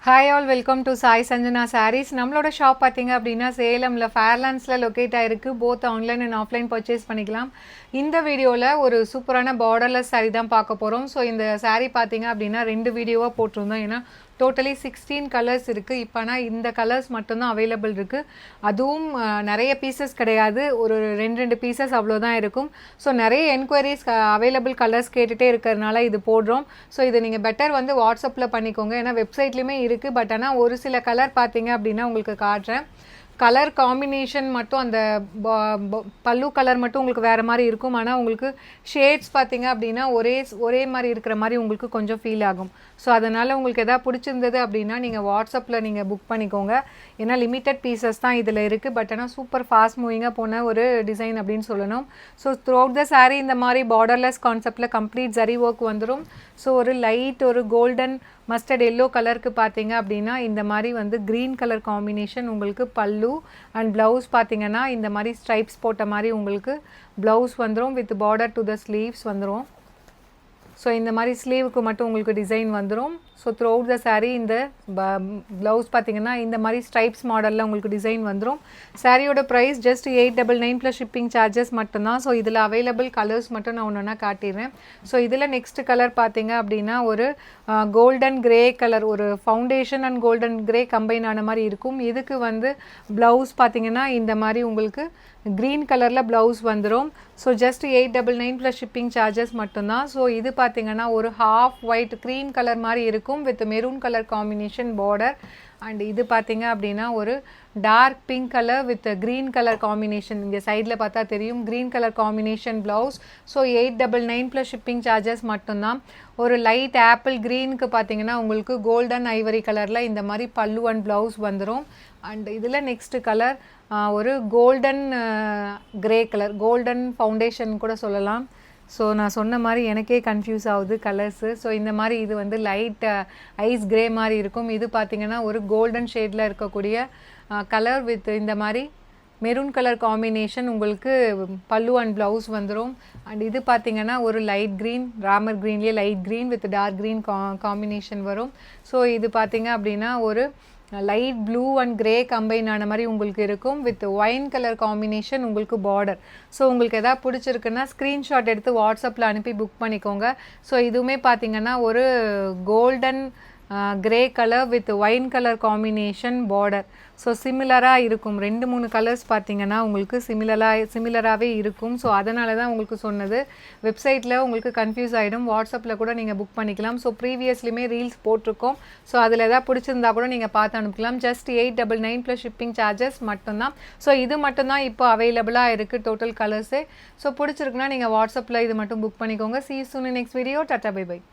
Hi all welcome to Sai Sanjana sarees. நம்மளோட shop பார்த்தீங்க அப்படின்னா சேலமில் ஃபேர்லாண்ட்ஸில் லொக்கேட் ஆகிருக்கு. Both online and offline purchase பண்ணிக்கலாம். இந்த வீடியோவில் ஒரு சூப்பரான பார்டர்லெஸ் சாரீ தான் பார்க்க போகிறோம். ஸோ இந்த சாரீ பார்த்தீங்க அப்படின்னா 2 வீடியோவாக போட்டிருந்தோம். ஏன்னா டோட்டலி 16 கலர்ஸ் இருக்குது. இப்போனா இந்த கலர்ஸ் மட்டும்தான் அவைலபிள் இருக்குது. அதுவும் நிறைய பீசஸ் கிடையாது, ஒரு 2 பீசஸ் அவ்வளோதான் இருக்கும். ஸோ நிறைய என்கொயரிஸ் அவைலபிள் கலர்ஸ் கேட்டுகிட்டே இருக்கிறதுனால இது போடுறோம். ஸோ இது நீங்கள் பெட்டர் வந்து வாட்ஸ்அப்பில் பண்ணிக்கோங்க, ஏன்னா வெப்சைட்லேயுமே இருக்குது. பட் ஆனால் ஒரு சில கலர் பார்த்தீங்க அப்படின்னா உங்களுக்கு காட்டுறேன். கலர் காம்பினேஷன் மட்டும் அந்த பல்லு கலர் மட்டும் உங்களுக்கு வேறு மாதிரி இருக்கும். ஆனால் உங்களுக்கு ஷேட்ஸ் பார்த்தீங்க அப்படின்னா ஒரே மாதிரி இருக்கிற மாதிரி உங்களுக்கு கொஞ்சம் ஃபீல் ஆகும். ஸோ அதனால் உங்களுக்கு எதாவது பிடிச்சிருந்தது அப்படின்னா நீங்கள் வாட்ஸ்அப்பில் நீங்கள் புக் பண்ணிக்கோங்க. ஏன்னா லிமிட்டட் பீசஸ் தான் இதில் இருக்குது. பட் ஆனால் சூப்பர் ஃபாஸ்ட் மூவிங்காக போன ஒரு டிசைன் அப்படின்னு சொல்லணும். So through out the sari இந்த மாதிரி பார்டர்லெஸ் கான்செப்டில் கம்ப்ளீட் ஜரி ஒர்க் வந்துடும். ஸோ ஒரு லைட் ஒரு கோல்டன் மஸ்டர்ட் எல்லோ கலருக்கு பார்த்தீங்க அப்படின்னா இந்த மாதிரி வந்து க்ரீன் கலர் காம்பினேஷன் உங்களுக்கு பல்லு அண்ட் ப்ளவுஸ் பார்த்தீங்கன்னா இந்த மாதிரி ஸ்ட்ரைப்ஸ் போட்ட மாதிரி உங்களுக்கு ப்ளவுஸ் வந்துடும். With border to the sleeves வந்துடும். ஸோ இந்த மாதிரி ஸ்லீவுக்கு மட்டும் உங்களுக்கு டிசைன் வந்துடும். So through out the sari இந்த ப்ளவுஸ் பார்த்தீங்கன்னா இந்த மாதிரி ஸ்ட்ரைப்ஸ் மாடலில் உங்களுக்கு டிசைன் வந்துடும். சாரியோட price just 899 plus shipping charges மட்டும்தான். ஸோ இதில் அவைலபிள் கலர்ஸ் மட்டும் நான் ஒன்று காட்டிடுறேன். ஸோ இதில் நெக்ஸ்ட் கலர் பார்த்தீங்க அப்படின்னா ஒரு கோல்டன் கிரே கலர், ஒரு foundation and golden grey combine ஆன மாதிரி இருக்கும். இதுக்கு வந்து ப்ளவுஸ் பார்த்தீங்கன்னா இந்த மாதிரி உங்களுக்கு க்ரீன் கலரில் ப்ளவுஸ் வந்துடும். So just 899 plus shipping charges மட்டும்தான். ஸோ இது பார்த்தீங்கன்னா ஒரு ஹாஃப் ஒயிட் க்ரீம் கலர் மாதிரி இருக்கும் with maroon colour combination border. And இது பார்த்தீங்க அப்படின்னா ஒரு dark pink colour with green colour combination. இங்கே சைடில் பார்த்தா தெரியும் green colour combination blouse. So 899 plus shipping charges மட்டும்தான். ஒரு லைட் ஆப்பிள் க்ரீனுக்கு பார்த்தீங்கன்னா உங்களுக்கு கோல்டன் ஐவரி கலரில் இந்த மாதிரி பல்லு அண்ட் ப்ளவுஸ் வந்துடும். அண்ட் இதில் நெக்ஸ்ட் கலர் ஒரு golden grey colour, golden foundation கூட சொல்லலாம். ஸோ நான் சொன்ன மாதிரி எனக்கே கன்ஃபியூஸ் ஆகுது கலர்ஸு. ஸோ இந்த மாதிரி இது வந்து லைட் ஐஸ் கிரே மாதிரி இருக்கும். இது பார்த்திங்கன்னா ஒரு கோல்டன் ஷேடில் இருக்கக்கூடிய கலர் வித் இந்த மாதிரி மெரூன் கலர் காம்பினேஷன் உங்களுக்கு பல்லு அண்ட் ப்ளவுஸ் வந்துடும். அண்ட் இது பார்த்திங்கன்னா ஒரு லைட் க்ரீன், ராமர் க்ரீன்லேயே light green with dark green combination வரும். ஸோ இது பார்த்திங்க அப்படின்னா ஒரு light blue and grey combine ஆன மாதிரி உங்களுக்கு இருக்கும் வித் ஒயின் கலர் காம்பினேஷன் உங்களுக்கு பார்டர். ஸோ உங்களுக்கு எதாவது பிடிச்சிருக்குன்னா ஸ்க்ரீன்ஷாட் எடுத்து வாட்ஸ்அப்பில் அனுப்பி புக் பண்ணிக்கோங்க. ஸோ இதுவுமே பார்த்திங்கன்னா ஒரு golden grey colour with wine colour combination border. So சிமிலராக இருக்கும். 2-3 கலர்ஸ் பார்த்திங்கன்னா உங்களுக்கு சிமிலராகவே இருக்கும். ஸோ அதனால தான் உங்களுக்கு சொன்னது. வெப்சைட்டில் உங்களுக்கு கன்ஃபியூஸ் ஆகிடும், வாட்ஸ்அப்பில் கூட நீங்கள் புக் பண்ணிக்கலாம். ஸோ ப்ரீவியஸ்லியுமே ரீல்ஸ் போட்டிருக்கோம். ஸோ அதில் எதாவது பிடிச்சிருந்தா கூட நீங்கள் பார்த்து அனுப்பிக்கலாம். ஜஸ்ட் 899 ப்ளஸ் ஷிப்பிங் சார்ஜஸ் மட்டும்தான். ஸோ இது மட்டும்தான் இப்போ அவைலபிளாக இருக்குது டோட்டல் கலர்ஸே. ஸோ பிடிச்சிருக்குன்னா நீங்கள் வாட்ஸ்அப்பில் இது மட்டும் புக் பண்ணிக்கோங்க. See you soon in next video. Tata, bye bye.